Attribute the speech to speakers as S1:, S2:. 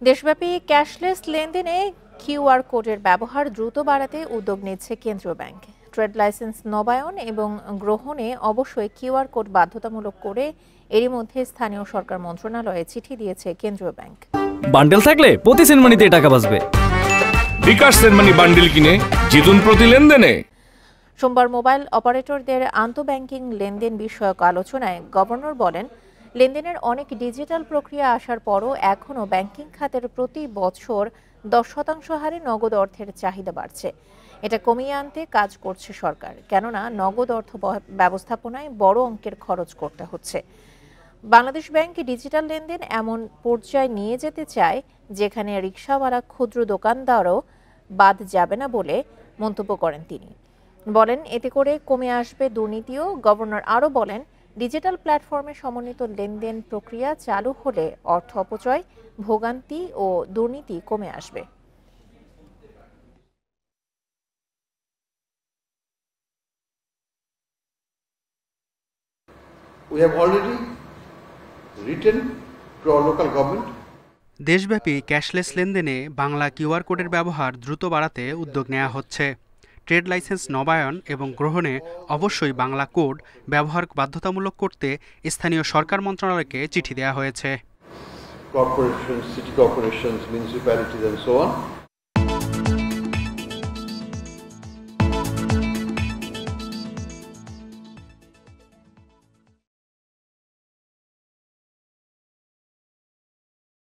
S1: দেশব্যাপী ক্যাশলেস লেনদেনে কিউআর কোডের ব্যবহার দ্রুত বাড়াতে উদ্যোগ নিচ্ছে কেন্দ্রীয় ব্যাংক। ট্রেড লাইসেন্স নবায়ন এবং গ্রহণে অবশ্যই কিউআর কোড বাধ্যতামূলক করে এরই মধ্যে স্থানীয় সরকার মন্ত্রণালয়ে চিঠি দিয়েছে কেন্দ্রীয় ব্যাংক।
S2: বান্ডেল থাকলে প্রতি সেনমানিতে টাকা বাঁচবে।
S3: বিকাশ সেনমানি বান্ডেল কিনে জিতুন প্রতি লেনদেনে।
S1: সোমবার মোবাইল অপারেটরদের আন্তঃব্যাংকিং লেনদেন বিষয়ক আলোচনায় গভর্নর বলেন, লেনদেনের অনেক ডিজিটাল প্রক্রিয়া আসার পরও এখনও ব্যাংকিং খাতের প্রতি বছর 10% হারে নগদ অর্থের চাহিদা বাড়ছে। এটা কমিয়ে আনতে কাজ করছে সরকার, কেননা নগদ অর্থ ব্যবস্থাপনায় বড় অঙ্কের খরচ করতে হচ্ছে। বাংলাদেশ ব্যাংক ডিজিটাল লেনদেন এমন পর্যায়ে নিয়ে যেতে চায় যেখানে রিকশাওয়ালা ক্ষুদ্র দোকানদারও বাদ যাবে না বলে মন্তব্য করেন তিনি। বলেন, এতে করে কমে আসবে দুর্নীতিও। গভর্নর আরও বলেন, ডিজিটাল প্ল্যাটফর্মে সমন্বিত লেনদেন প্রক্রিয়া চালু হলে অর্থ অপচয়, ভোগান্তি ও দুর্নীতি কমে আসবে।
S4: We have already written to our local government.
S5: দেশব্যাপী ক্যাশলেস লেনদেনে বাংলা কিউআর কোডের ব্যবহার দ্রুত বাড়াতে উদ্যোগ নেওয়া হচ্ছে। ট্রেড লাইসেন্স নবায়ন এবং গ্রহণে অবশ্যই বাংলা কোড ব্যবহার বাধ্যতামূলক করতে স্থানীয় সরকার মন্ত্রণালয়কে চিঠি দেওয়া হয়েছে।
S4: Corporations, city corporations, municipalities and so on.